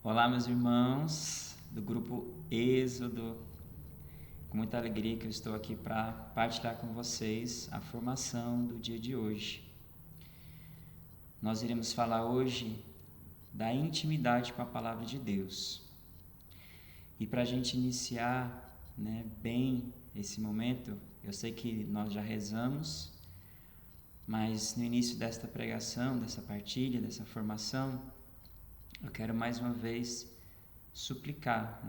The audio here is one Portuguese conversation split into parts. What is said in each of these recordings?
Olá, meus irmãos do grupo Êxodo. Com muita alegria que eu estou aqui para partilhar com vocês a formação do dia de hoje. Nós iremos falar hoje da intimidade com a palavra de Deus. E para a gente iniciar bem esse momento, eu sei que nós já rezamos, mas no início desta pregação, dessa partilha, dessa formação, eu quero mais uma vez suplicar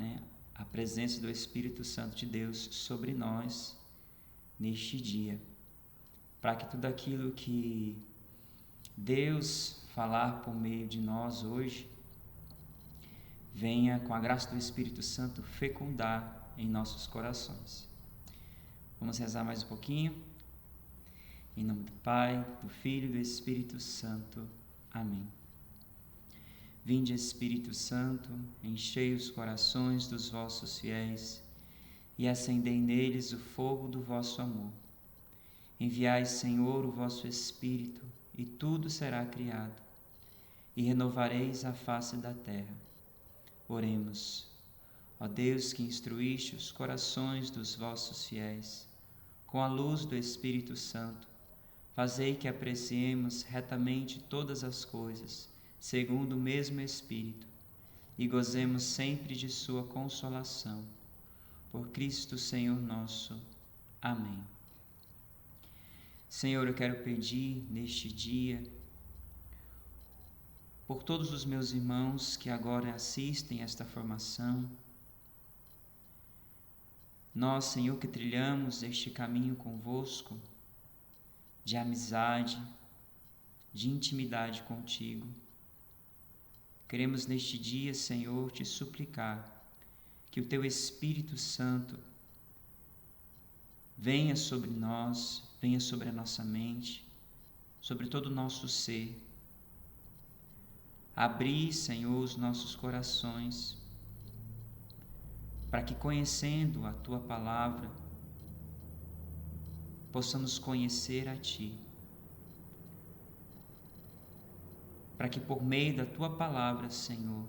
a presença do Espírito Santo de Deus sobre nós neste dia, para que tudo aquilo que Deus falar por meio de nós hoje venha, com a graça do Espírito Santo, fecundar em nossos corações. Vamos rezar mais um pouquinho? Em nome do Pai, do Filho e do Espírito Santo. Amém. Vinde, Espírito Santo, enchei os corações dos vossos fiéis e acendei neles o fogo do vosso amor. Enviai, Senhor, o vosso Espírito, e tudo será criado, e renovareis a face da terra. Oremos. Ó Deus, que instruíste os corações dos vossos fiéis, com a luz do Espírito Santo, fazei que apreciemos retamente todas as coisas, segundo o mesmo Espírito, e gozemos sempre de sua consolação. Por Cristo Senhor nosso. Amém. Senhor, eu quero pedir neste dia por todos os meus irmãos que agora assistem esta formação. Nós, Senhor, que trilhamos este caminho convosco, de amizade, de intimidade contigo. Queremos neste dia, Senhor, te suplicar que o Teu Espírito Santo venha sobre nós, venha sobre a nossa mente, sobre todo o nosso ser. Abri, Senhor, os nossos corações, para que, conhecendo a Tua Palavra, possamos conhecer a Ti. Para que por meio da Tua Palavra, Senhor,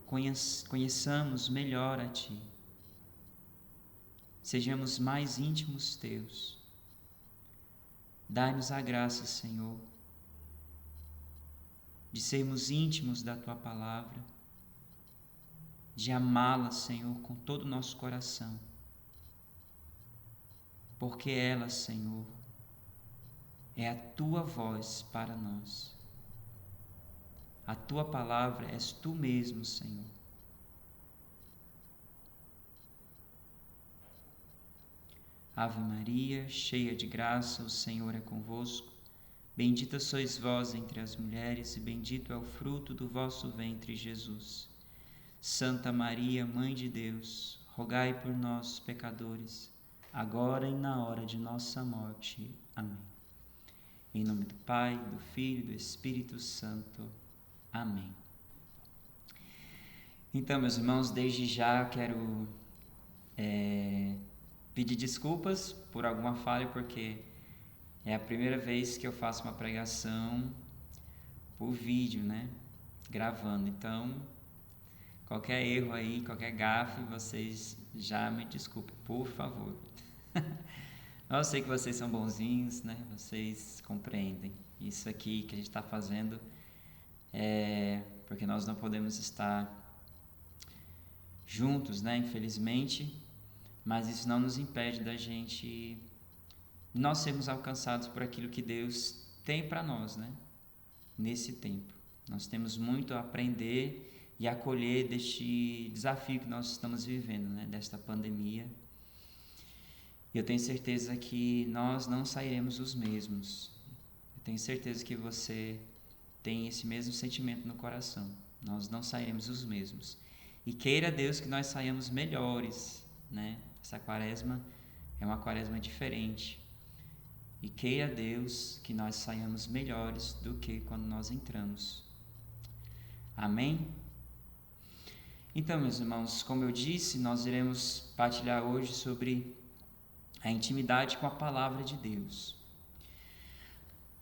conheçamos melhor a Ti. Sejamos mais íntimos Teus. Dai-nos a graça, Senhor, de sermos íntimos da Tua Palavra, de amá-la, Senhor, com todo o nosso coração, porque ela, Senhor, é a Tua voz para nós. A Tua Palavra és Tu mesmo, Senhor. Ave Maria, cheia de graça, o Senhor é convosco. Bendita sois vós entre as mulheres, e bendito é o fruto do vosso ventre, Jesus. Santa Maria, Mãe de Deus, rogai por nós, pecadores, agora e na hora de nossa morte. Amém. Em nome do Pai, do Filho e do Espírito Santo. Amém. Então, meus irmãos, desde já eu quero pedir desculpas por alguma falha, porque é a primeira vez que eu faço uma pregação por vídeo, gravando. Então, qualquer erro aí, qualquer gafe, vocês já me desculpem, por favor. Eu sei que vocês são bonzinhos, Vocês compreendem. Isso aqui que a gente está fazendo é porque nós não podemos estar juntos, infelizmente, mas isso não nos impede da gente, nós sermos alcançados por aquilo que Deus tem para nós, nesse tempo. Nós temos muito a aprender e acolher deste desafio que nós estamos vivendo, desta pandemia. E eu tenho certeza que nós não sairemos os mesmos. Eu tenho certeza que você tem esse mesmo sentimento no coração. Nós não sairemos os mesmos. E queira Deus que nós saiamos melhores, Essa quaresma é uma quaresma diferente. E queira Deus que nós saiamos melhores do que quando nós entramos. Amém? Então, meus irmãos, como eu disse, nós iremos partilhar hoje sobre a intimidade com a Palavra de Deus.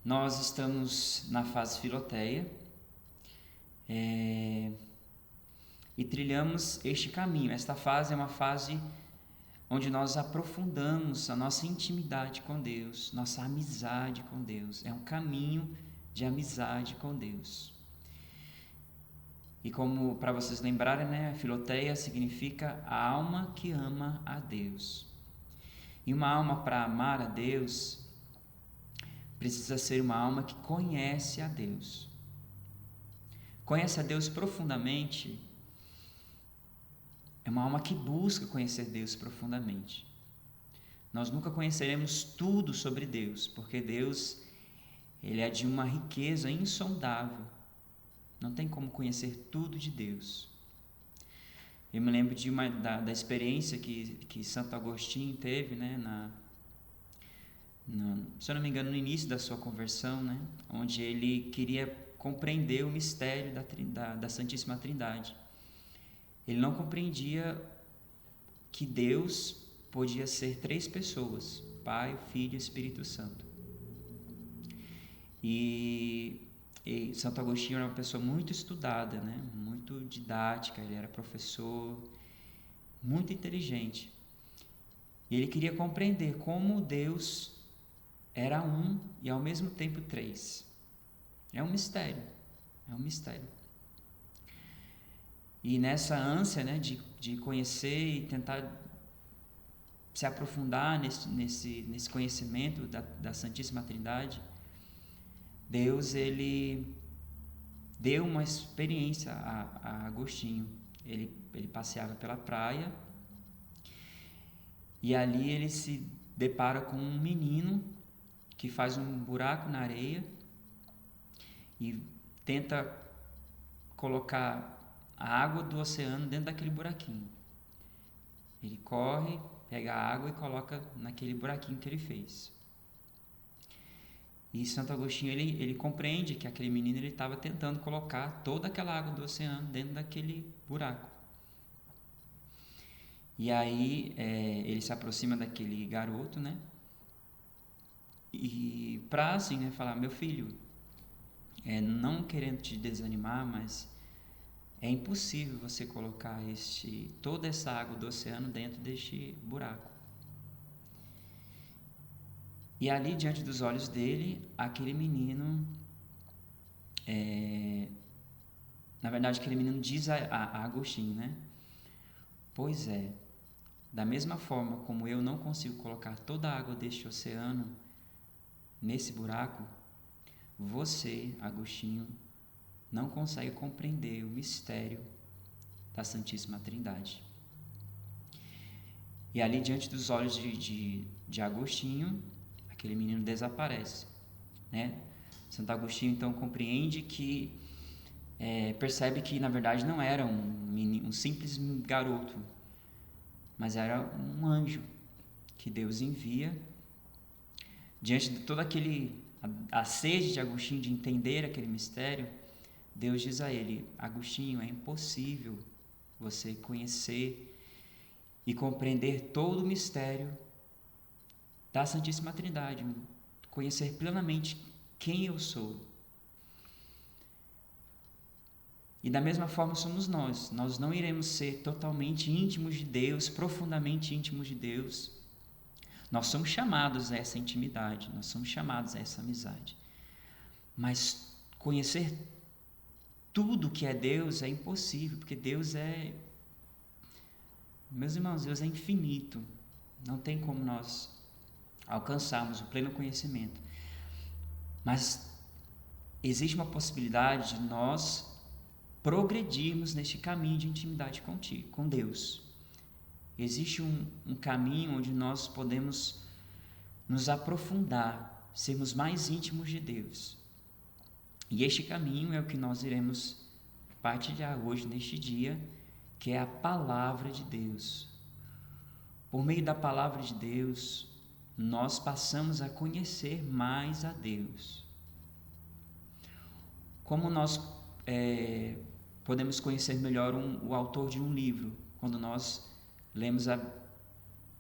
Nós estamos na fase Filoteia, e trilhamos este caminho. Esta fase é uma fase onde nós aprofundamos a nossa intimidade com Deus, nossa amizade com Deus. É um caminho de amizade com Deus. E como para vocês lembrarem, né, Filoteia significa a alma que ama a Deus. E uma alma para amar a Deus precisa ser uma alma que conhece a Deus. Conhece a Deus profundamente. É uma alma que busca conhecer Deus profundamente. Nós nunca conheceremos tudo sobre Deus, porque Deus, Ele é de uma riqueza insondável. Não tem como conhecer tudo de Deus. Eu me lembro da experiência que Santo Agostinho teve, né, se eu não me engano, no início da sua conversão, né, onde ele queria compreender o mistério da Santíssima Trindade. Ele não compreendia que Deus podia ser 3 pessoas, Pai, Filho e Espírito Santo. E Santo Agostinho era uma pessoa muito estudada, né? Muito didática, ele era professor, muito inteligente. E ele queria compreender como Deus era um e ao mesmo tempo 3. É um mistério, é um mistério. E nessa ânsia, né, de conhecer e tentar se aprofundar nesse conhecimento da Santíssima Trindade, Deus, ele deu uma experiência a Agostinho. Ele passeava pela praia e ali ele se depara com um menino que faz um buraco na areia e tenta colocar a água do oceano dentro daquele buraquinho. Ele corre, pega a água e coloca naquele buraquinho que ele fez. E Santo Agostinho, ele compreende que aquele menino estava tentando colocar toda aquela água do oceano dentro daquele buraco. E aí ele se aproxima daquele garoto, né? E para assim, né, falar, meu filho, não querendo te desanimar, mas é impossível você colocar toda essa água do oceano dentro deste buraco. E ali, diante dos olhos dele, aquele menino, na verdade, aquele menino diz a Agostinho, né? Pois é, da mesma forma como eu não consigo colocar toda a água deste oceano nesse buraco, você, Agostinho, não consegue compreender o mistério da Santíssima Trindade. E ali, diante dos olhos de Agostinho, aquele menino desaparece, né? Santo Agostinho então compreende que percebe que na verdade não era um simples garoto, mas era um anjo que Deus envia. Diante de toda a sede de Agostinho de entender aquele mistério, Deus diz a ele: Agostinho, é impossível você conhecer e compreender todo o mistério da Santíssima Trindade, conhecer plenamente quem eu sou. E da mesma forma somos nós. Nós não iremos ser totalmente íntimos de Deus, profundamente íntimos de Deus. Nós somos chamados a essa intimidade, nós somos chamados a essa amizade. Mas conhecer tudo que é Deus é impossível, porque Deus meus irmãos, Deus é infinito. Não tem como nós alcançarmos o pleno conhecimento. Mas existe uma possibilidade de nós progredirmos neste caminho de intimidade com Deus. Existe um caminho onde nós podemos nos aprofundar, sermos mais íntimos de Deus. E este caminho é o que nós iremos partilhar hoje, neste dia, que é a Palavra de Deus. Por meio da Palavra de Deus, nós passamos a conhecer mais a Deus. Como nós podemos conhecer melhor o autor de um livro? Quando nós lemos a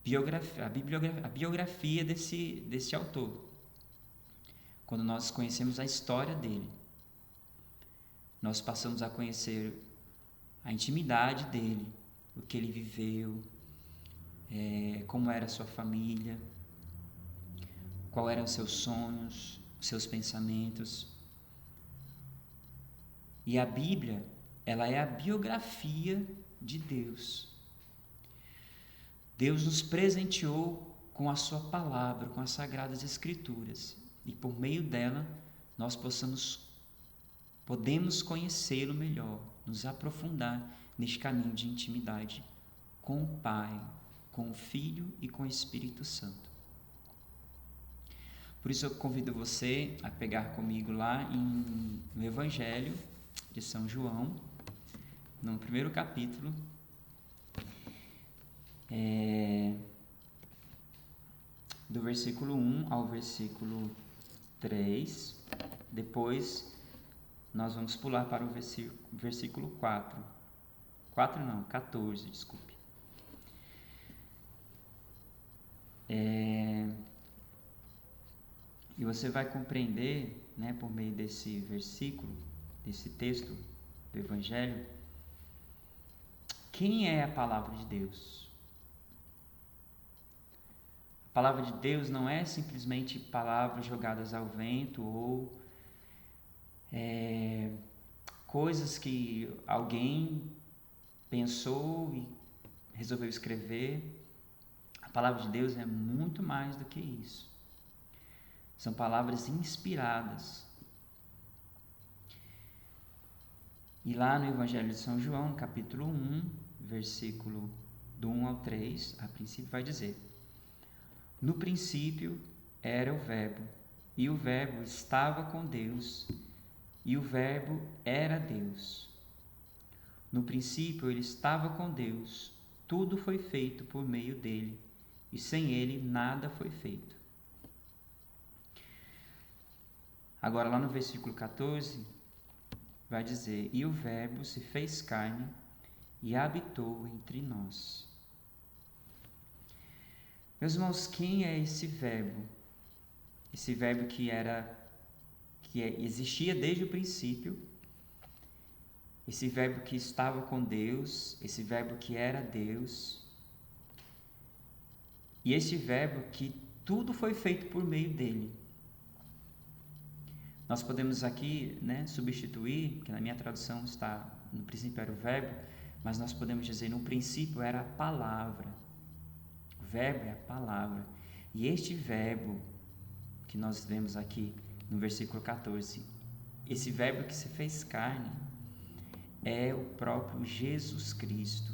biografia desse autor. Quando nós conhecemos a história dele. nós passamos a conhecer a intimidade dele, o que ele viveu, como era a sua família, quais eram os seus sonhos, os seus pensamentos. E a Bíblia, ela é a biografia de Deus. Deus nos presenteou com a sua palavra, com as Sagradas Escrituras. E por meio dela, nós podemos conhecê-lo melhor, nos aprofundar neste caminho de intimidade com o Pai, com o Filho e com o Espírito Santo. Por isso eu convido você a pegar comigo lá no Evangelho de São João, no primeiro capítulo, do versículo 1 ao versículo 3. Depois nós vamos pular para o versículo 14, desculpe. E você vai compreender, né, por meio desse versículo, desse texto do Evangelho, quem é a palavra de Deus. A palavra de Deus não é simplesmente palavras jogadas ao vento ou coisas que alguém pensou e resolveu escrever. A palavra de Deus é muito mais do que isso. São palavras inspiradas. E lá no Evangelho de São João, capítulo 1, versículo do 1 ao 3, a princípio vai dizer: no princípio era o Verbo, e o Verbo estava com Deus, e o Verbo era Deus. No princípio ele estava com Deus, tudo foi feito por meio dele, e sem ele nada foi feito. Agora lá no versículo 14, vai dizer: e o Verbo se fez carne e habitou entre nós. Meus irmãos, quem é esse Verbo? Esse Verbo que existia desde o princípio, esse Verbo que estava com Deus, esse Verbo que era Deus, e esse Verbo que tudo foi feito por meio dele. Nós podemos aqui, né, substituir, que na minha tradução está, no princípio era o Verbo, mas nós podemos dizer, no princípio era a palavra. O Verbo é a palavra. E este Verbo que nós vemos aqui no versículo 14, esse Verbo que se fez carne, é o próprio Jesus Cristo.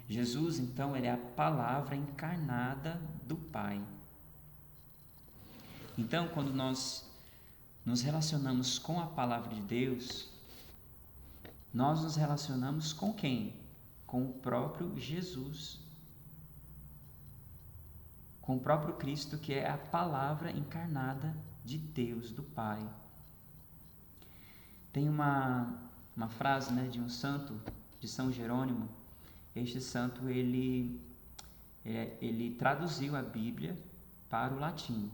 Jesus, então, ele é a palavra encarnada do Pai. Então, quando nós nos relacionamos com a palavra de Deus, nós nos relacionamos com quem? Com o próprio Jesus. Com o próprio Cristo, que é a palavra encarnada de Deus, do Pai. Tem uma frase, né, de um santo, de São Jerônimo. Este santo, ele traduziu a Bíblia para o latim.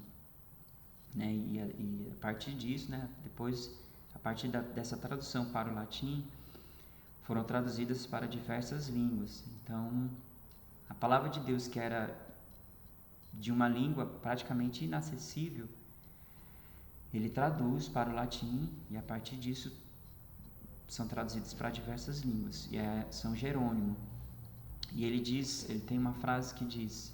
Né? E a partir disso, né, depois, a partir dessa tradução para o latim, foram traduzidas para diversas línguas. Então, a palavra de Deus, que era de uma língua praticamente inacessível, ele traduz para o latim, e a partir disso são traduzidas para diversas línguas. E é São Jerônimo. E ele tem uma frase que diz: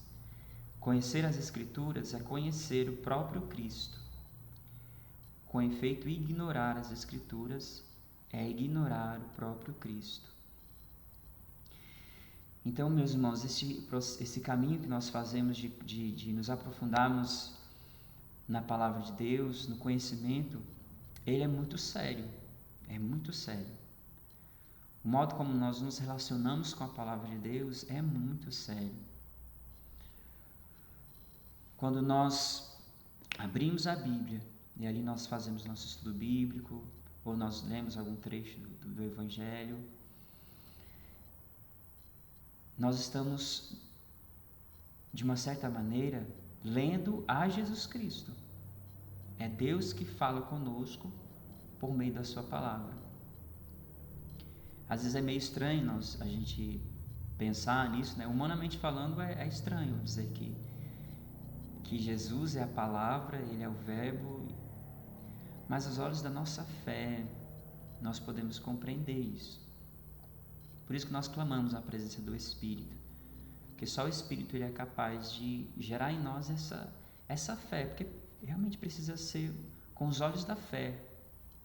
conhecer as Escrituras é conhecer o próprio Cristo. Com efeito, ignorar as Escrituras é ignorar o próprio Cristo. Então, meus irmãos, esse caminho que nós fazemos de nos aprofundarmos na palavra de Deus, no conhecimento, ele é muito sério. É muito sério. O modo como nós nos relacionamos com a palavra de Deus é muito sério. Quando nós abrimos a Bíblia e ali nós fazemos nosso estudo bíblico, ou nós lemos algum trecho do Evangelho, nós estamos, de uma certa maneira, lendo a Jesus Cristo. É Deus que fala conosco por meio da sua palavra. Às vezes é meio estranho a gente pensar nisso, né? Humanamente falando, é estranho dizer que Jesus é a palavra, Ele é o verbo, mas aos olhos da nossa fé, nós podemos compreender isso. Por isso que nós clamamos a presença do Espírito, porque só o Espírito ele é capaz de gerar em nós essa fé, porque realmente precisa ser com os olhos da fé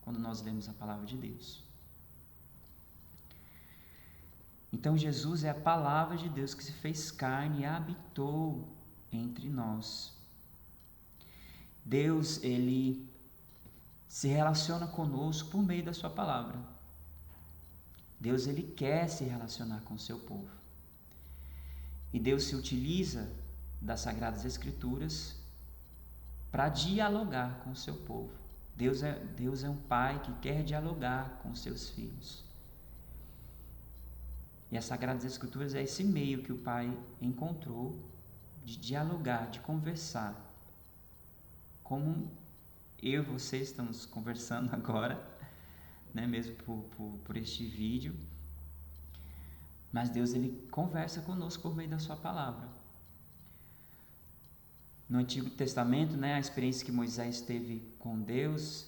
quando nós lemos a palavra de Deus. Então Jesus é a palavra de Deus que se fez carne e habitou entre nós. Deus, ele se relaciona conosco por meio da sua palavra. Deus, ele quer se relacionar com o seu povo. E Deus se utiliza das Sagradas Escrituras para dialogar com o seu povo. Deus é um pai que quer dialogar com os seus filhos. E as Sagradas Escrituras é esse meio que o pai encontrou de dialogar, de conversar. Como eu e você estamos conversando agora, né, mesmo por este vídeo. Mas Deus, ele conversa conosco por meio da sua palavra. No Antigo Testamento, né, a experiência que Moisés teve com Deus,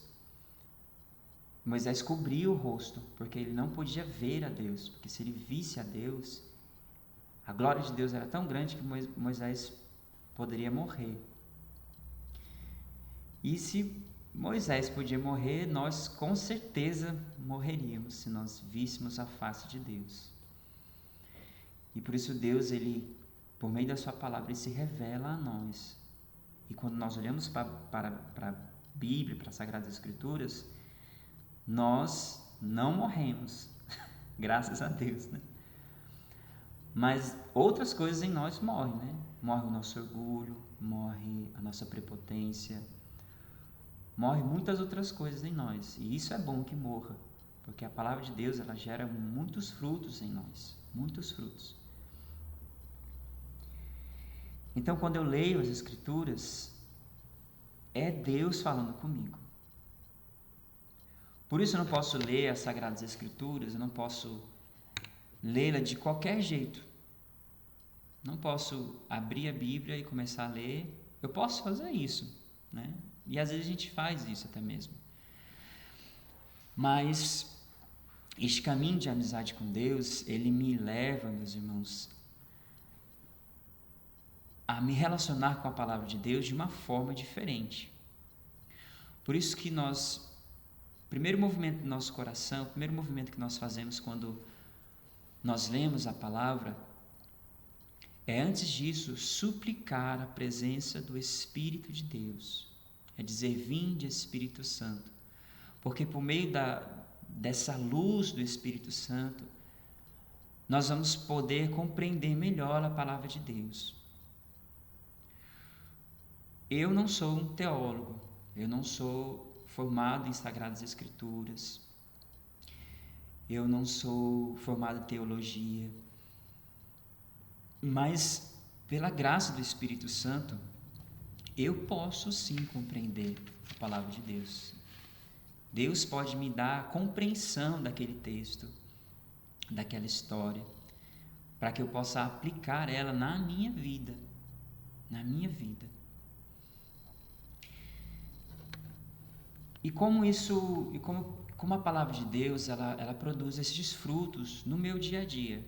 Moisés cobriu o rosto, porque ele não podia ver a Deus, porque se ele visse a Deus, a glória de Deus era tão grande que Moisés poderia morrer. E se Moisés podia morrer, nós com certeza morreríamos se nós víssemos a face de Deus. E por isso Deus, ele, por meio da sua palavra, ele se revela a nós. E quando nós olhamos para a Bíblia, para as Sagradas Escrituras, nós não morremos, graças a Deus, né? Mas outras coisas em nós morrem, né? Morre o nosso orgulho, morre a nossa prepotência, morre muitas outras coisas em nós. E isso é bom que morra, porque a palavra de Deus, ela gera muitos frutos em nós, muitos frutos. Então, quando eu leio as Escrituras, é Deus falando comigo. Por isso eu não posso ler as Sagradas Escrituras, eu não posso lê-la de qualquer jeito. Não posso abrir a Bíblia e começar a ler. Eu posso fazer isso, né? E às vezes a gente faz isso até mesmo. Mas este caminho de amizade com Deus, ele me leva, meus irmãos, a me relacionar com a palavra de Deus de uma forma diferente. Por isso que o primeiro movimento do nosso coração, o primeiro movimento que nós fazemos quando nós lemos a palavra, é antes disso suplicar a presença do Espírito de Deus. É dizer, vinde Espírito Santo. Porque por meio dessa luz do Espírito Santo, nós vamos poder compreender melhor a palavra de Deus. Eu não sou um teólogo, eu não sou formado em Sagradas Escrituras, eu não sou formado em teologia, mas pela graça do Espírito Santo, eu posso sim compreender a palavra de Deus. Deus pode me dar a compreensão daquele texto, daquela história, para que eu possa aplicar ela na minha vida, E como a palavra de Deus, ela produz esses frutos no meu dia a dia.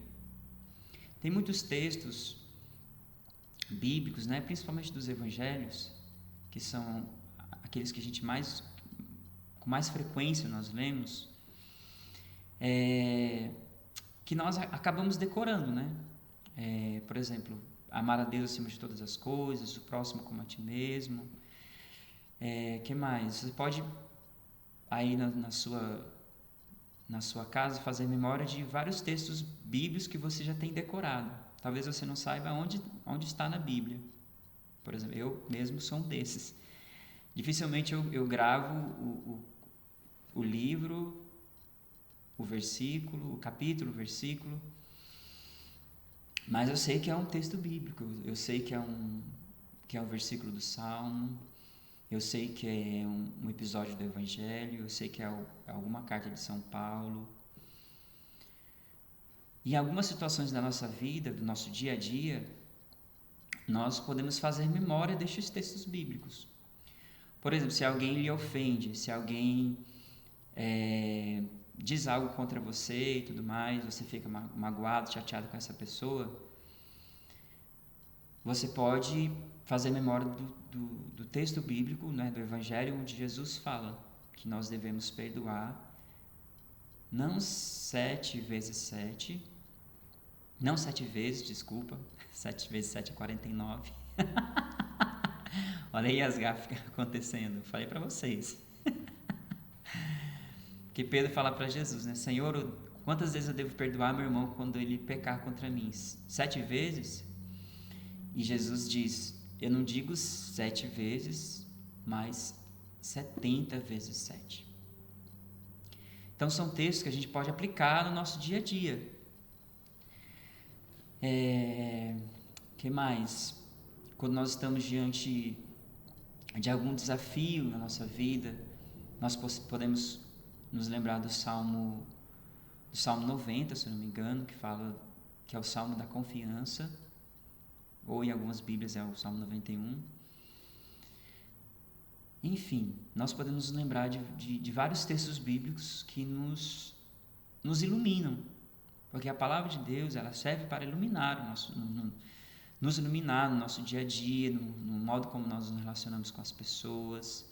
Tem muitos textos bíblicos, né, principalmente dos evangelhos, que são aqueles que a gente com mais frequência nós lemos, que nós acabamos decorando, né? Por exemplo, amar a Deus acima de todas as coisas, o próximo como a ti mesmo. Que mais? Você pode aí na sua casa fazer memória de vários textos bíblicos que você já tem decorado. Talvez você não saiba onde está na Bíblia. Por exemplo, eu mesmo sou um desses. Dificilmente eu gravo o livro, o versículo, o capítulo, o versículo, mas eu sei que é um texto bíblico, eu sei que é um versículo do Salmo, eu sei que é um episódio do Evangelho, eu sei que é alguma carta de São Paulo. Em algumas situações da nossa vida, do nosso dia a dia, nós podemos fazer memória destes textos bíblicos. Por exemplo, se alguém lhe ofende, se alguém diz algo contra você e tudo mais, você fica magoado, chateado com essa pessoa, você pode fazer memória do texto bíblico, né, do Evangelho, onde Jesus fala que nós devemos perdoar não 7 vezes 7, não 7 vezes, desculpa, 7 vezes 7 é 49. Olha aí as gafas acontecendo, eu falei para vocês. Que Pedro fala para Jesus, né? Senhor, quantas vezes eu devo perdoar meu irmão quando ele pecar contra mim? 7 vezes? E Jesus diz, eu não digo 7 vezes, mas 70 vezes 7. Então são textos que a gente pode aplicar no nosso dia a dia. Que mais? Quando nós estamos diante de algum desafio na nossa vida, nós podemos nos lembrar do Salmo 90, se não me engano, que fala que é o Salmo da confiança, ou em algumas Bíblias é o Salmo 91. Enfim, nós podemos nos lembrar de vários textos bíblicos que nos iluminam, porque a palavra de Deus ela serve para iluminar nos iluminar no nosso dia a dia, no modo como nós nos relacionamos com as pessoas,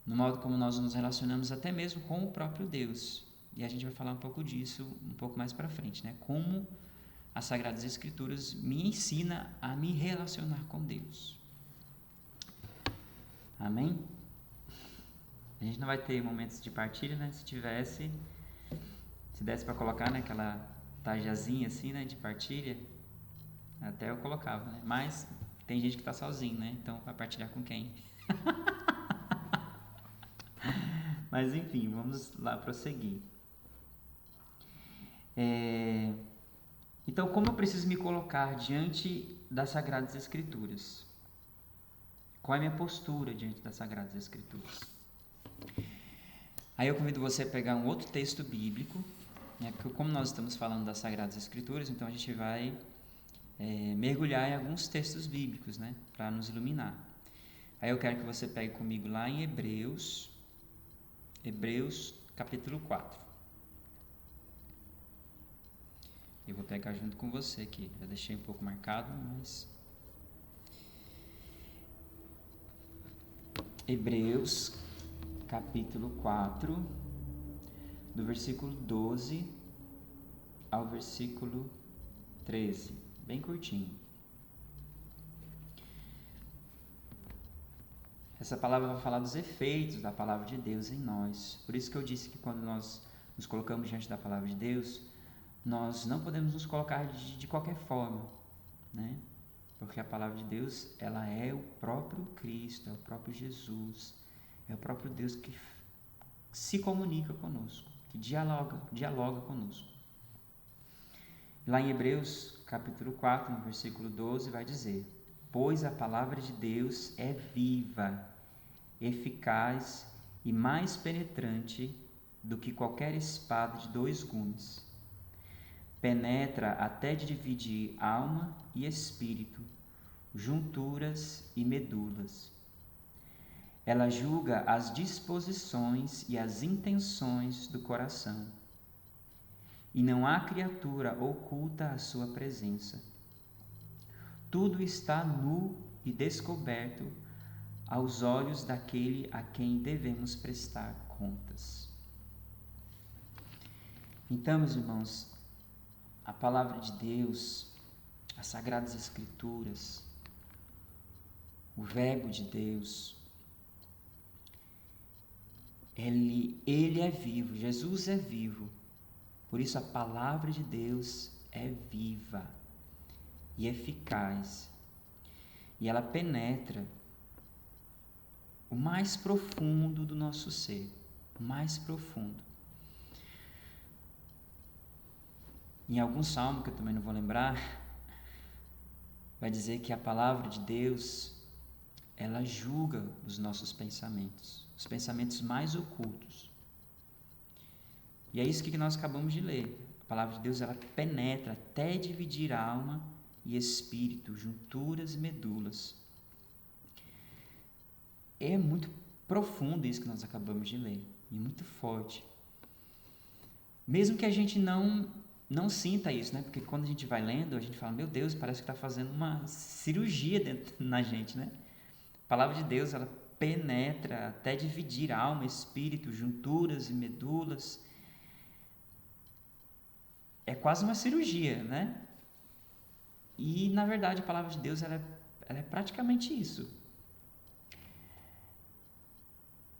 no modo como nós nos relacionamos até mesmo com o próprio Deus. E a gente vai falar um pouco disso um pouco mais para frente, né? Como as Sagradas Escrituras me ensina a me relacionar com Deus. Amém? A gente não vai ter momentos de partilha, né? Se desse para colocar, né, aquela tarjazinha assim, né, de partilha, até eu colocava, né? Mas tem gente que está sozinho, né? Então vai partilhar com quem? Mas enfim, vamos lá prosseguir. Então, como eu preciso me colocar diante das Sagradas Escrituras? Qual é a minha postura diante das Sagradas Escrituras? Aí eu convido você a pegar um outro texto bíblico, né? Porque como nós estamos falando das Sagradas Escrituras, então a gente vai mergulhar em alguns textos bíblicos, né? Para nos iluminar. Aí eu quero que você pegue comigo lá em Hebreus capítulo 4. Eu vou pegar junto com você aqui. Já deixei um pouco marcado, mas... Hebreus, capítulo 4, do versículo 12 ao versículo 13. Bem curtinho. Essa palavra vai falar dos efeitos da palavra de Deus em nós. Por isso que eu disse que quando nós nos colocamos diante da palavra de Deus, nós não podemos nos colocar de qualquer forma, né? Porque a palavra de Deus, ela é o próprio Cristo, é o próprio Jesus, é o próprio Deus que se comunica conosco, que dialoga conosco. Lá em Hebreus, capítulo 4, no versículo 12, vai dizer: pois a palavra de Deus é viva, eficaz e mais penetrante do que qualquer espada de 2 gumes. Penetra até de dividir alma e espírito, junturas e medulas. Ela julga as disposições e as intenções do coração. E não há criatura oculta à sua presença. Tudo está nu e descoberto aos olhos daquele a quem devemos prestar contas. Então, meus irmãos, a palavra de Deus, as Sagradas Escrituras, o Verbo de Deus, ele é vivo, Jesus é vivo. Por isso a palavra de Deus é viva e eficaz. E ela penetra o mais profundo do nosso ser, o mais profundo. Em algum salmo, que eu também não vou lembrar, vai dizer que a palavra de Deus, ela julga os nossos pensamentos, os pensamentos mais ocultos. E é isso que nós acabamos de ler. A palavra de Deus, ela penetra até dividir alma e espírito, junturas e medulas. É muito profundo isso que nós acabamos de ler, e muito forte. Mesmo que a gente não sinta isso, né? Porque quando a gente vai lendo, a gente fala, meu Deus, parece que está fazendo uma cirurgia dentro na gente, né? A palavra de Deus, ela penetra até dividir alma, espírito, junturas e medulas. É quase uma cirurgia, né? E, na verdade, a palavra de Deus, ela é praticamente isso.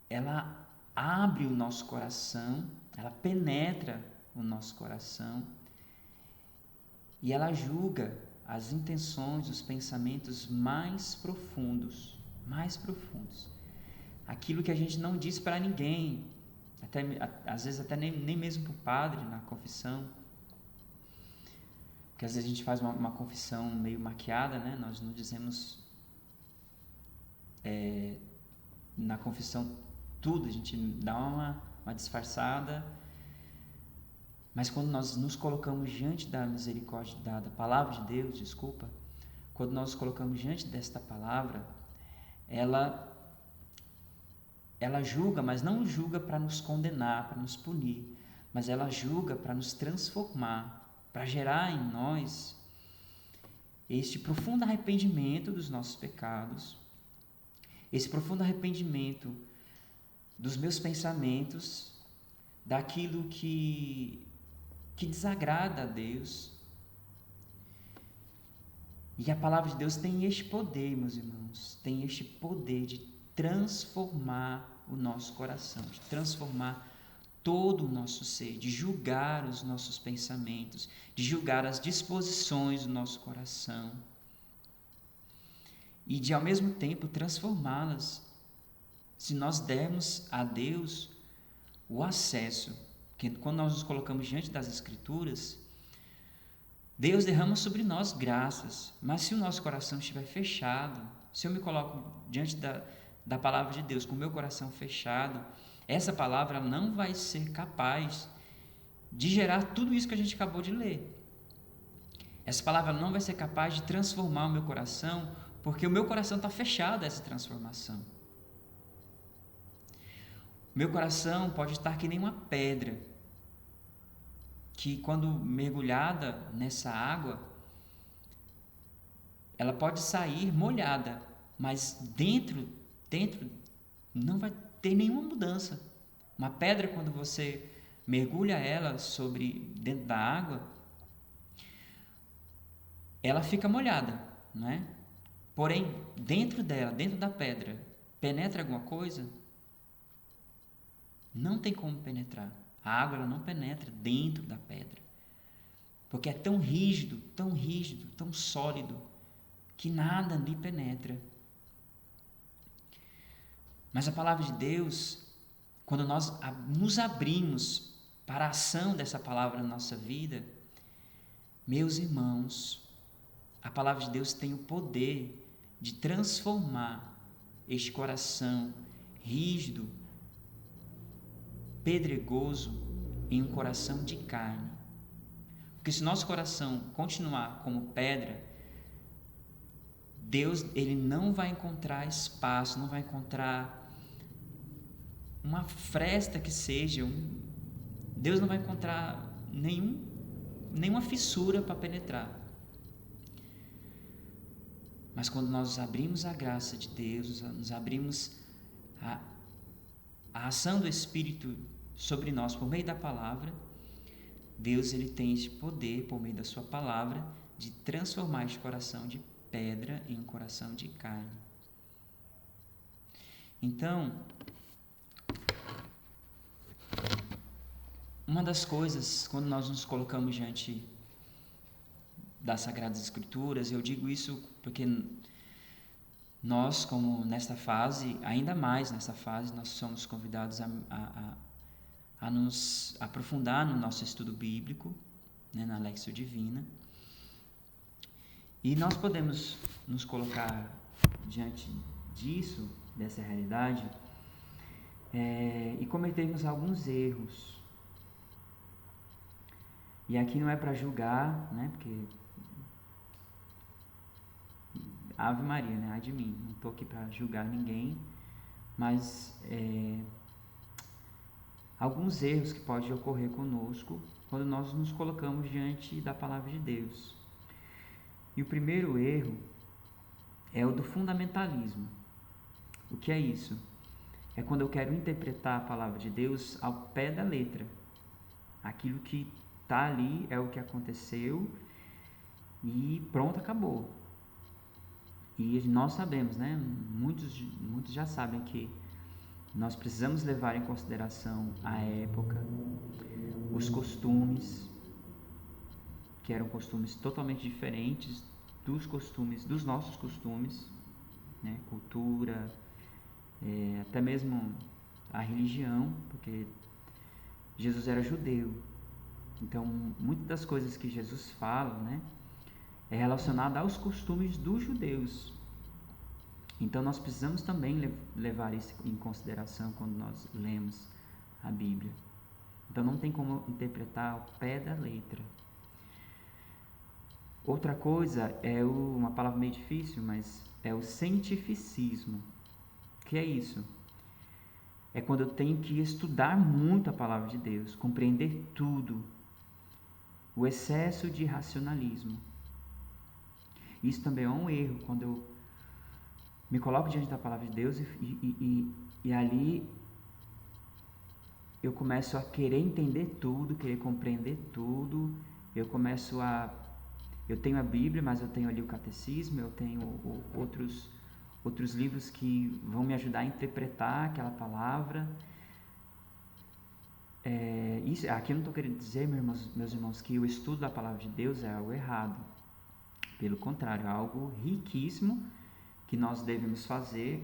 Ela abre o nosso coração, ela penetra o nosso coração e ela julga as intenções, os pensamentos mais profundos, aquilo que a gente não diz para ninguém, às vezes até nem mesmo para o padre na confissão, porque às vezes a gente faz uma confissão meio maquiada, né? Nós não dizemos na confissão tudo, a gente dá uma disfarçada, mas quando nós nos colocamos diante da misericórdia, da palavra de Deus, quando nós nos colocamos diante desta palavra, ela julga, mas não julga para nos condenar, para nos punir, mas ela julga para nos transformar, para gerar em nós este profundo arrependimento dos nossos pecados, esse profundo arrependimento dos meus pensamentos, daquilo que desagrada a Deus. E a palavra de Deus tem este poder, meus irmãos, tem este poder de transformar o nosso coração, de transformar todo o nosso ser, de julgar os nossos pensamentos, de julgar as disposições do nosso coração e de, ao mesmo tempo, transformá-las, se nós dermos a Deus o acesso. Porque quando nós nos colocamos diante das Escrituras, Deus derrama sobre nós graças, mas se o nosso coração estiver fechado, se eu me coloco diante da palavra de Deus com o meu coração fechado, essa palavra não vai ser capaz de gerar tudo isso que a gente acabou de ler. Essa palavra não vai ser capaz de transformar o meu coração, porque o meu coração está fechado a essa transformação. Meu coração pode estar que nem uma pedra, que quando mergulhada nessa água, ela pode sair molhada, mas dentro não vai ter nenhuma mudança. Uma pedra, quando você mergulha ela dentro da água, ela fica molhada, né? Porém, dentro da pedra, penetra alguma coisa? Não tem como penetrar. A água ela não penetra dentro da pedra, porque é tão rígido, tão sólido, que nada lhe penetra. Mas a palavra de Deus, quando nós nos abrimos para a ação dessa palavra na nossa vida, meus irmãos, a palavra de Deus tem o poder de transformar este coração rígido, pedregoso, em um coração de carne. Porque se nosso coração continuar como pedra, Deus ele não vai encontrar espaço, não vai encontrar uma fresta que seja, Deus não vai encontrar nenhuma fissura para penetrar. Mas quando nós abrimos a graça de Deus, nos abrimos a ação do Espírito sobre nós por meio da palavra, Deus ele tem esse poder, por meio da sua palavra, de transformar este coração de pedra em um coração de carne. Então, uma das coisas, quando nós nos colocamos diante das Sagradas Escrituras, eu digo isso porque nós, como nesta fase, ainda mais nessa fase, nós somos convidados a nos aprofundar no nosso estudo bíblico, né, na Lexio Divina. E nós podemos nos colocar diante disso, dessa realidade, e cometermos alguns erros. E aqui não é para julgar, né? Porque Ave Maria, né? Ai de mim, não estou aqui para julgar ninguém, mas alguns erros que podem ocorrer conosco quando nós nos colocamos diante da palavra de Deus. E o primeiro erro é o do fundamentalismo. O que é isso? É quando eu quero interpretar a palavra de Deus ao pé da letra. Aquilo que está ali é o que aconteceu e pronto, acabou. E nós sabemos, né? Muitos já sabem que nós precisamos levar em consideração a época, os costumes, que eram costumes totalmente diferentes dos nossos costumes, né? Cultura, até mesmo a religião, porque Jesus era judeu. Então, muitas das coisas que Jesus fala, né, é relacionada aos costumes dos judeus. Então, nós precisamos também levar isso em consideração quando nós lemos a Bíblia. Então, não tem como interpretar ao pé da letra. Outra coisa é uma palavra meio difícil, mas é o cientificismo. O que é isso? É quando eu tenho que estudar muito a palavra de Deus, compreender tudo. O excesso de racionalismo. Isso também é um erro, quando eu me coloco diante da palavra de Deus e ali eu começo a querer entender tudo, querer compreender tudo. Eu tenho a Bíblia, mas eu tenho ali o catecismo, eu tenho outros livros que vão me ajudar a interpretar aquela palavra. Aqui eu não estou querendo dizer, meus irmãos, que o estudo da palavra de Deus é algo errado. Pelo contrário, é algo riquíssimo que nós devemos fazer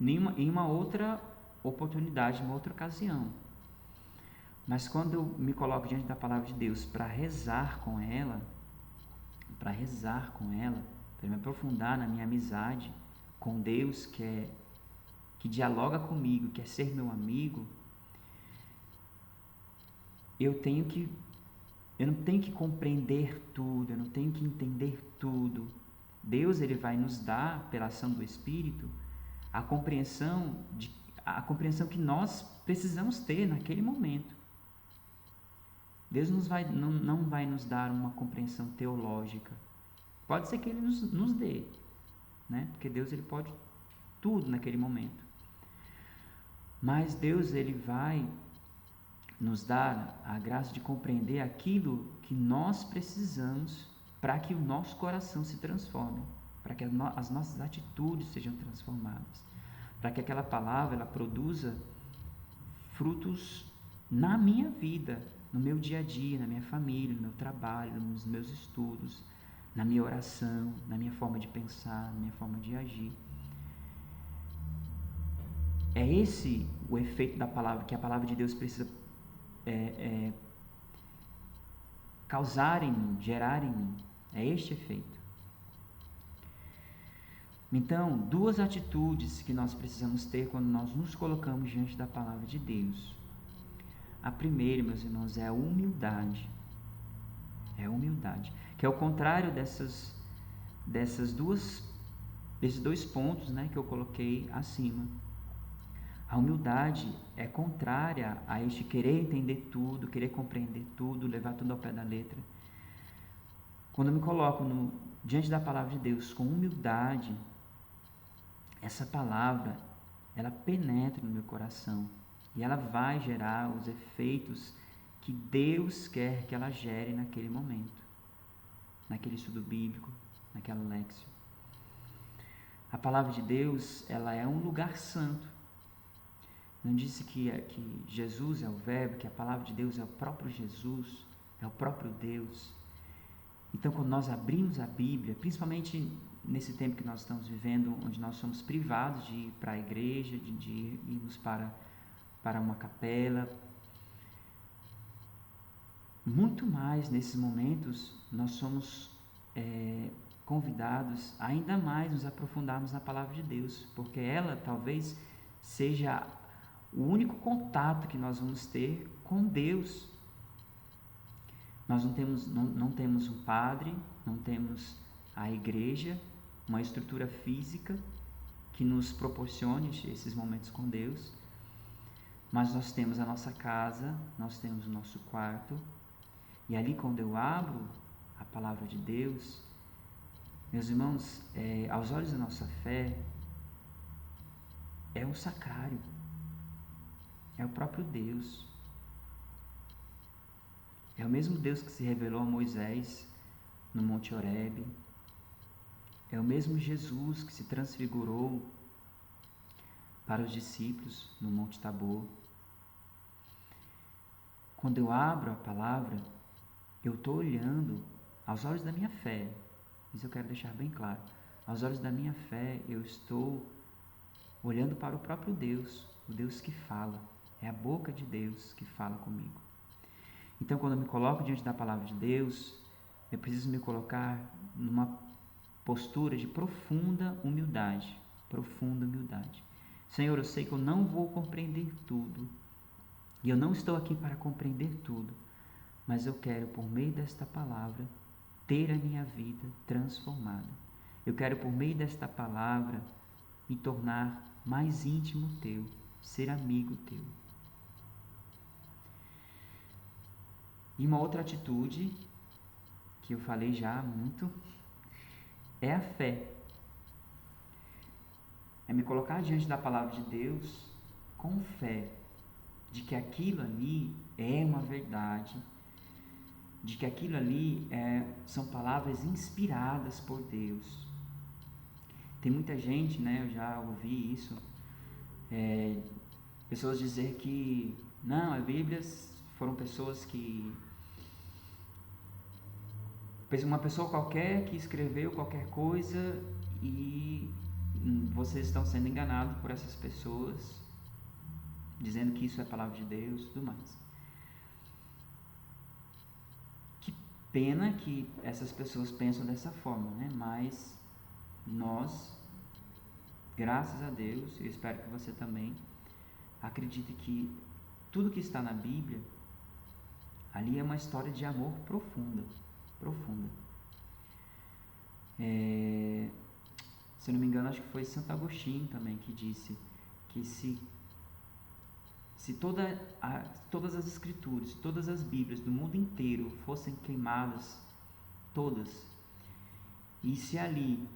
em uma outra oportunidade, em uma outra ocasião. Mas quando eu me coloco diante da palavra de Deus para rezar com ela, para me aprofundar na minha amizade com Deus, que dialoga comigo, quer ser meu amigo, eu não tenho que compreender tudo, eu não tenho que entender tudo. Deus, ele vai nos dar, pela ação do Espírito, a compreensão que nós precisamos ter naquele momento. Deus não vai nos dar uma compreensão teológica. Pode ser que ele nos dê, né? Porque Deus, ele pode tudo naquele momento. Mas Deus, ele vai nos dar a graça de compreender aquilo que nós precisamos para que o nosso coração se transforme, para que as nossas atitudes sejam transformadas, para que aquela palavra ela produza frutos na minha vida, no meu dia a dia, na minha família, no meu trabalho, nos meus estudos, na minha oração, na minha forma de pensar, na minha forma de agir. É esse o efeito da palavra, que a palavra de Deus precisa causar em mim, gerar em mim. É este efeito. Então, duas atitudes que nós precisamos ter quando nós nos colocamos diante da palavra de Deus. A primeira, meus irmãos, é a humildade. É a humildade, que é o contrário desses dois pontos, né, que eu coloquei acima. A humildade é contrária a este querer entender tudo, querer compreender tudo, levar tudo ao pé da letra. Quando eu me coloco diante da palavra de Deus com humildade, essa palavra, ela penetra no meu coração e ela vai gerar os efeitos que Deus quer que ela gere naquele momento, naquele estudo bíblico, naquela lexio. A palavra de Deus, ela é um lugar santo. Não disse que Jesus é o Verbo, que a palavra de Deus é o próprio Jesus, é o próprio Deus. Então, quando nós abrimos a Bíblia, principalmente nesse tempo que nós estamos vivendo, onde nós somos privados de ir para a igreja, de irmos para uma capela, muito mais nesses momentos nós somos convidados a ainda mais nos aprofundarmos na palavra de Deus, porque ela talvez seja o único contato que nós vamos ter com Deus. Nós não temos um padre, não temos a igreja, uma estrutura física que nos proporcione esses momentos com Deus, mas nós temos a nossa casa, nós temos o nosso quarto, e ali quando eu abro a palavra de Deus, meus irmãos, aos olhos da nossa fé, é o sacrário, é o próprio Deus. É o mesmo Deus que se revelou a Moisés no Monte Horebe. É o mesmo Jesus que se transfigurou para os discípulos no Monte Tabor. Quando eu abro a palavra, eu estou olhando aos olhos da minha fé. Isso eu quero deixar bem claro. Aos olhos da minha fé, eu estou olhando para o próprio Deus, o Deus que fala. É a boca de Deus que fala comigo. Então, quando eu me coloco diante da palavra de Deus, eu preciso me colocar numa postura de profunda humildade. Profunda humildade. Senhor, eu sei que eu não vou compreender tudo. E eu não estou aqui para compreender tudo. Mas eu quero, por meio desta palavra, ter a minha vida transformada. Eu quero, por meio desta palavra, me tornar mais íntimo teu, ser amigo teu. E uma outra atitude, que eu falei já muito, é a fé. É me colocar diante da palavra de Deus com fé, de que aquilo ali é uma verdade, de que aquilo ali são palavras inspiradas por Deus. Tem muita gente, né, eu já ouvi isso, pessoas dizer que, não, a Bíblia foram pessoas que... Uma pessoa qualquer que escreveu qualquer coisa e vocês estão sendo enganados por essas pessoas, dizendo que isso é a palavra de Deus e tudo mais. Que pena que essas pessoas pensam dessa forma, né? Mas nós, graças a Deus, eu espero que você também acredite que tudo que está na Bíblia, ali é uma história de amor profunda. Se eu não me engano, acho que foi Santo Agostinho também que disse que se todas as escrituras, todas as Bíblias do mundo inteiro fossem queimadas, todas, e se ali,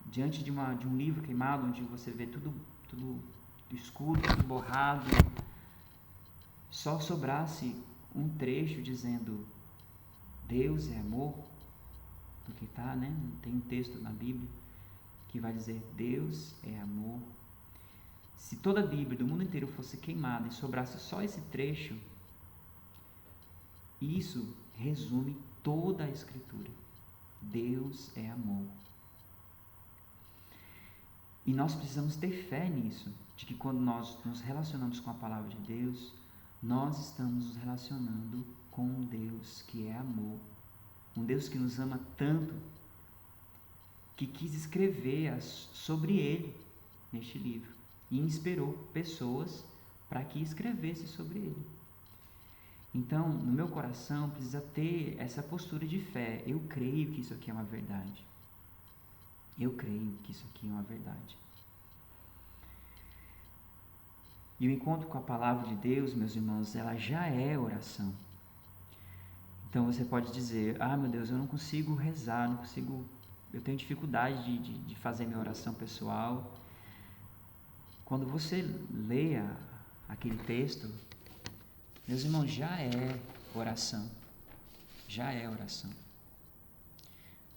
diante de um livro queimado, onde você vê tudo escuro, tudo borrado, só sobrasse um trecho dizendo Deus é amor, porque tem um texto na Bíblia que vai dizer Deus é amor. Se toda a Bíblia do mundo inteiro fosse queimada e sobrasse só esse trecho, isso resume toda a Escritura. Deus é amor. E nós precisamos ter fé nisso, de que quando nós nos relacionamos com a palavra de Deus, nós estamos nos relacionando com um Deus que é amor. Um Deus que nos ama tanto, que quis escrever sobre Ele neste livro e inspirou pessoas para que escrevessem sobre Ele. Então, no meu coração precisa ter essa postura de fé. Eu creio que isso aqui é uma verdade. Eu creio que isso aqui é uma verdade. E o encontro com a palavra de Deus, meus irmãos, ela já é oração. Então você pode dizer, meu Deus, eu não consigo rezar, eu tenho dificuldade de fazer minha oração pessoal. Quando você lê aquele texto, meus irmãos, já é oração. Já é oração.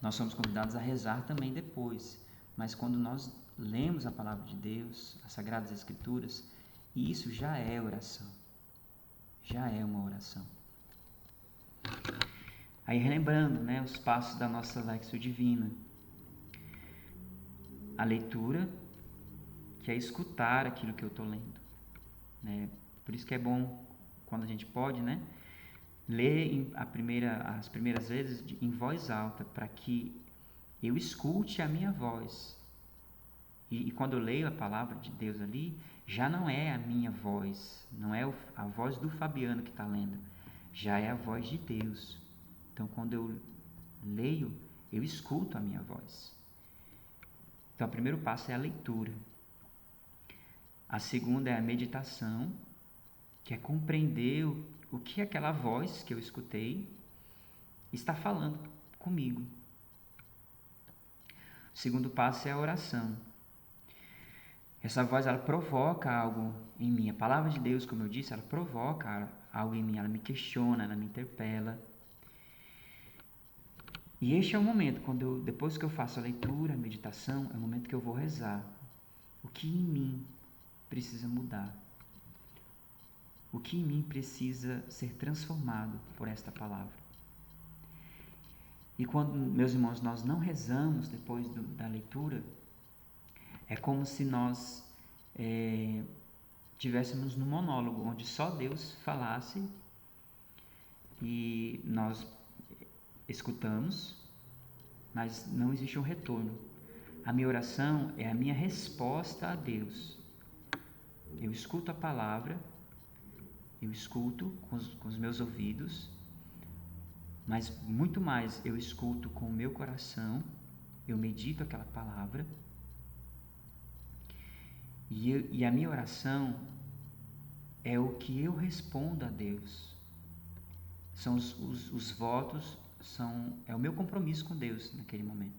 Nós somos convidados a rezar também depois, mas quando nós lemos a palavra de Deus, as Sagradas Escrituras, isso já é oração. Já é uma oração. Aí relembrando, os passos da nossa Lexio Divina. A leitura, que é escutar aquilo que eu estou lendo. Por isso que é bom, quando a gente pode, ler as primeiras vezes em voz alta, para que eu escute a minha voz. E quando eu leio a palavra de Deus ali, já não é a minha voz, não é a voz do Fabiano que está lendo, já é a voz de Deus. Então, quando eu leio, eu escuto a minha voz. Então, o primeiro passo é a leitura. A segunda é a meditação, que é compreender o que aquela voz que eu escutei está falando comigo. O segundo passo é a oração. Essa voz, ela provoca algo em mim. A palavra de Deus, como eu disse, ela provoca algo em mim. Ela me questiona, ela me interpela. E este é o momento, depois que eu faço a leitura, a meditação, é o momento que eu vou rezar. O que em mim precisa mudar? O que em mim precisa ser transformado por esta palavra? E quando, meus irmãos, nós não rezamos depois da leitura, é como se nós tivéssemos num monólogo, onde só Deus falasse e nós escutamos, mas não existe um retorno. A minha oração é a minha resposta a Deus. Eu escuto a palavra, eu escuto com os meus ouvidos, mas muito mais eu escuto com o meu coração, eu medito aquela palavra, e a minha oração é o que eu respondo a Deus. São os votos, é o meu compromisso com Deus naquele momento.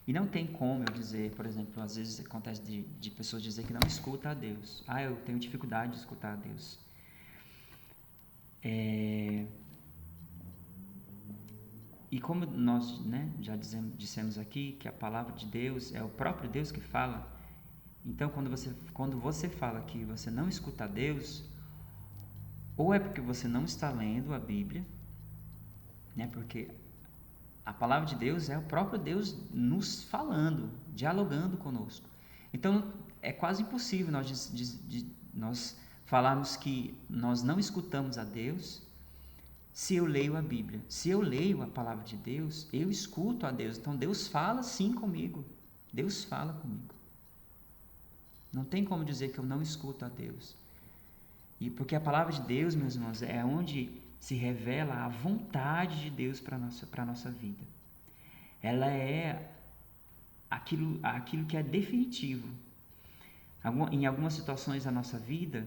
E não tem como eu dizer, por exemplo, às vezes acontece de pessoas dizer que não escuta a Deus. Eu tenho dificuldade de escutar a Deus. E como nós já dissemos aqui, que a palavra de Deus é o próprio Deus que fala, então quando você fala que você não escuta a Deus, ou é porque você não está lendo a Bíblia, porque a palavra de Deus é o próprio Deus nos falando, dialogando conosco. Então, é quase impossível nós falarmos que nós não escutamos a Deus se eu leio a Bíblia. Se eu leio a palavra de Deus, eu escuto a Deus. Então, Deus fala sim comigo. Deus fala comigo. Não tem como dizer que eu não escuto a Deus. E porque a palavra de Deus, meus irmãos, é onde se revela a vontade de Deus para a nossa vida. Ela é aquilo que é definitivo. Em algumas situações da nossa vida,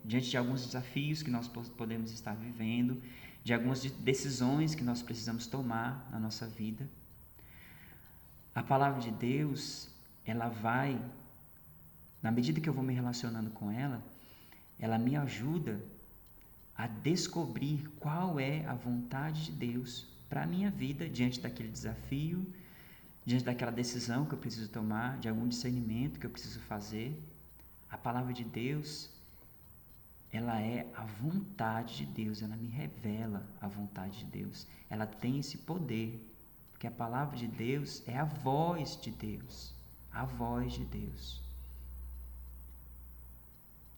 diante de alguns desafios que nós podemos estar vivendo, de algumas decisões que nós precisamos tomar na nossa vida, a palavra de Deus, ela vai, na medida que eu vou me relacionando com ela, ela me ajuda a descobrir qual é a vontade de Deus para a minha vida diante daquele desafio, diante daquela decisão que eu preciso tomar, de algum discernimento que eu preciso fazer. A palavra de Deus, ela é a vontade de Deus, ela me revela a vontade de Deus. Ela tem esse poder, porque a palavra de Deus é a voz de Deus, a voz de Deus.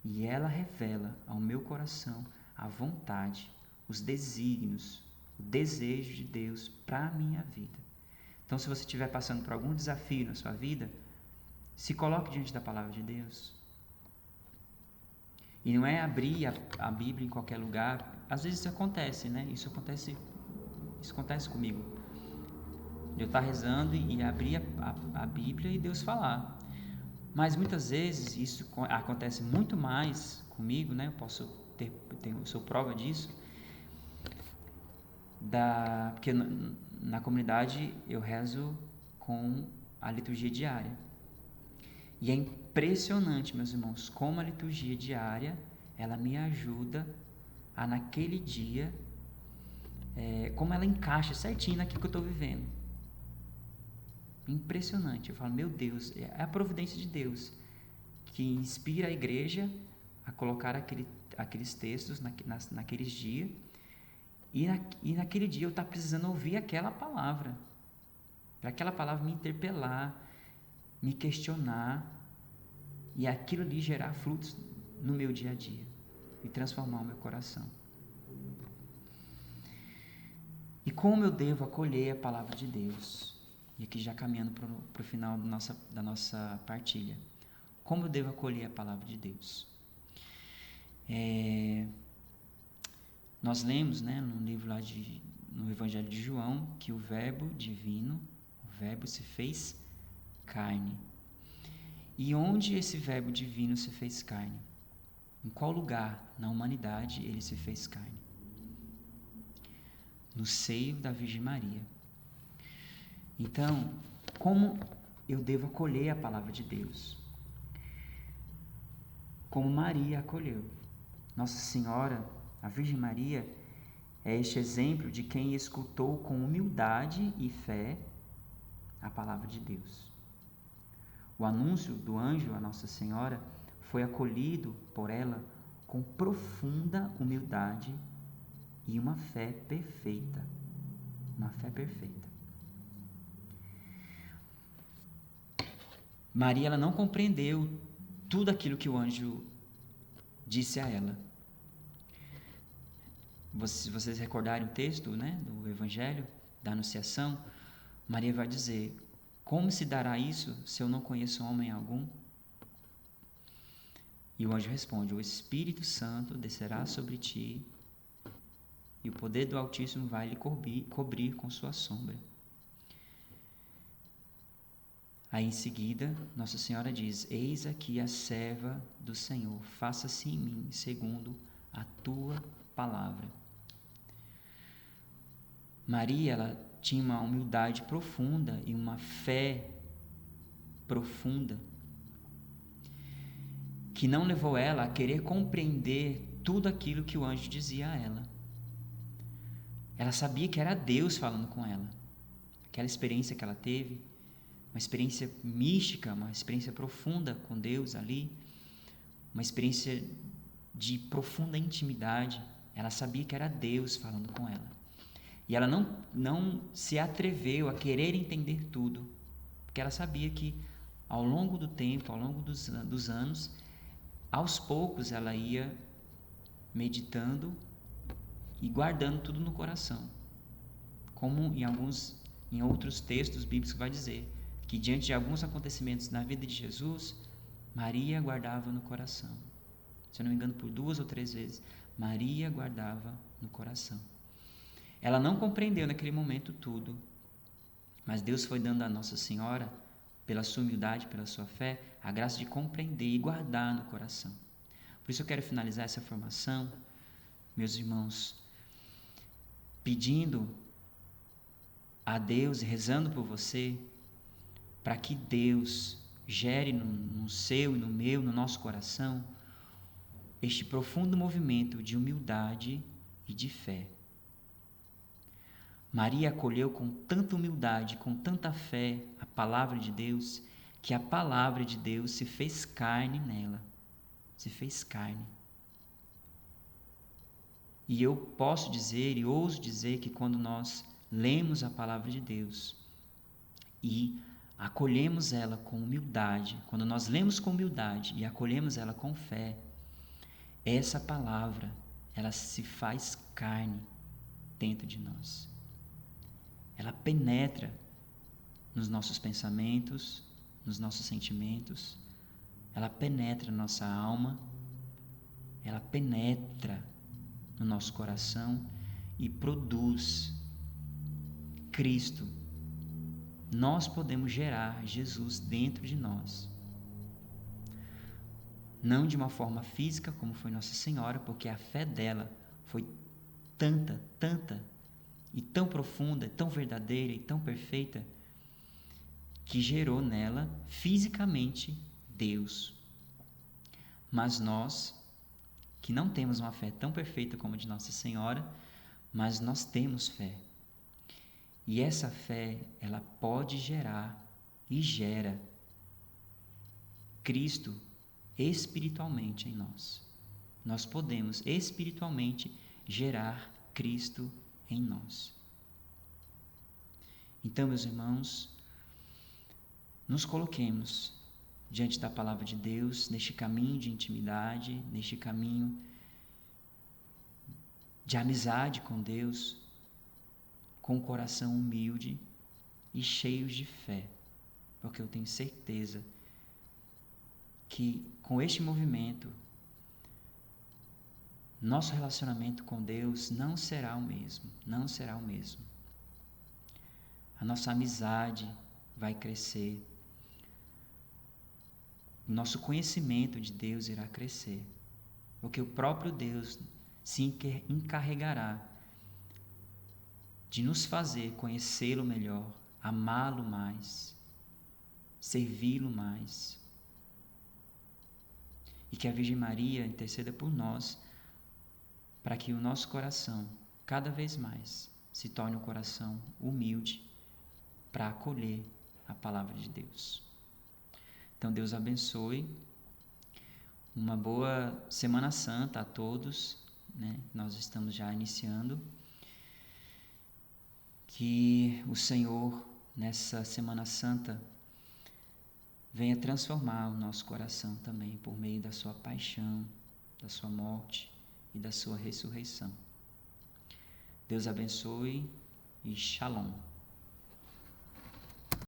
E ela revela ao meu coração a vontade, os desígnios, o desejo de Deus para a minha vida. Então, se você estiver passando por algum desafio na sua vida, se coloque diante da palavra de Deus. E não é abrir a Bíblia em qualquer lugar. Às vezes isso acontece, Isso acontece comigo. Eu estar rezando e abrir a Bíblia e Deus falar. Mas muitas vezes isso acontece muito mais comigo, Eu sou prova disso. Porque na comunidade eu rezo com a liturgia diária. E é impressionante, meus irmãos, como a liturgia diária, ela me ajuda a naquele dia, como ela encaixa certinho naquilo que eu estou vivendo. Impressionante. Eu falo, meu Deus, é a providência de Deus que inspira a igreja a colocar aqueles textos naqueles dias, e naquele dia eu estou precisando ouvir aquela palavra. para aquela palavra me interpelar, me questionar e aquilo ali gerar frutos no meu dia a dia e transformar o meu coração. E como eu devo acolher a palavra de Deus? E aqui já caminhando para o final da nossa partilha. Como eu devo acolher a palavra de Deus? Nós lemos, né, no livro lá no Evangelho de João, que o Verbo divino, o Verbo se fez carne. E onde esse Verbo divino se fez carne? Em qual lugar na humanidade ele se fez carne? No seio da Virgem Maria. Então, como eu devo acolher a palavra de Deus? Como Maria acolheu. Nossa Senhora, a Virgem Maria, é este exemplo de quem escutou com humildade e fé a palavra de Deus. O anúncio do anjo a Nossa Senhora foi acolhido por ela com profunda humildade e uma fé perfeita. Uma fé perfeita. Maria, ela não compreendeu tudo aquilo que o anjo disse a ela. Se vocês recordarem o texto, né, do Evangelho, da Anunciação, Maria vai dizer: como se dará isso se eu não conheço homem algum? E o anjo responde: o Espírito Santo descerá sobre ti e o poder do Altíssimo vai lhe cobrir com sua sombra. Aí em seguida, Nossa Senhora diz: eis aqui a serva do Senhor, faça-se em mim segundo a tua palavra. Maria, ela tinha uma humildade profunda e uma fé profunda que não levou ela a querer compreender tudo aquilo que o anjo dizia a ela. Ela sabia que era Deus falando com ela. Aquela experiência que ela teve, uma experiência mística, uma experiência profunda com Deus ali, uma experiência de profunda intimidade. Ela sabia que era Deus falando com ela. E ela não se atreveu a querer entender tudo, porque ela sabia que ao longo do tempo, ao longo dos anos, aos poucos ela ia meditando e guardando tudo no coração. Como em outros textos bíblicos vai dizer, que diante de alguns acontecimentos na vida de Jesus, Maria guardava no coração. Se eu não me engano, por 2 ou 3 vezes, Maria guardava no coração. Ela não compreendeu naquele momento tudo, mas Deus foi dando a Nossa Senhora, pela sua humildade, pela sua fé, a graça de compreender e guardar no coração. Por isso eu quero finalizar essa formação, meus irmãos, pedindo a Deus e rezando por você, para que Deus gere no seu e no meu, no nosso coração, este profundo movimento de humildade e de fé. Maria acolheu com tanta humildade, com tanta fé a palavra de Deus, que a palavra de Deus se fez carne nela. Se fez carne. E eu posso dizer e ouso dizer que quando nós lemos a palavra de Deus e acolhemos ela com humildade, quando nós lemos com humildade e acolhemos ela com fé, essa palavra, ela se faz carne dentro de nós. Ela penetra nos nossos pensamentos, nos nossos sentimentos, ela penetra na nossa alma, ela penetra no nosso coração e produz Cristo. Nós podemos gerar Jesus dentro de nós. Não de uma forma física, como foi Nossa Senhora, porque a fé dela foi tanta e tão profunda, tão verdadeira e tão perfeita, que gerou nela fisicamente Deus. Mas nós, que não temos uma fé tão perfeita como a de Nossa Senhora, mas nós temos fé. E essa fé, ela pode gerar e gera Cristo espiritualmente em nós. Nós podemos espiritualmente gerar Cristo em nós. Então, meus irmãos, nos coloquemos diante da palavra de Deus, neste caminho de intimidade, neste caminho de amizade com Deus, com o coração humilde e cheios de fé, porque eu tenho certeza que com este movimento, nosso relacionamento com Deus não será o mesmo, não será o mesmo. A nossa amizade vai crescer, o nosso conhecimento de Deus irá crescer, porque o próprio Deus se encarregará de nos fazer conhecê-lo melhor, amá-lo mais, servi-lo mais. E que a Virgem Maria interceda por nós, para que o nosso coração, cada vez mais, se torne um coração humilde para acolher a palavra de Deus. Então, Deus abençoe. Uma boa Semana Santa a todos, né? Nós estamos já iniciando. Que o Senhor, nessa Semana Santa, venha transformar o nosso coração também por meio da sua paixão, da sua morte e da sua ressurreição. Deus abençoe e Shalom.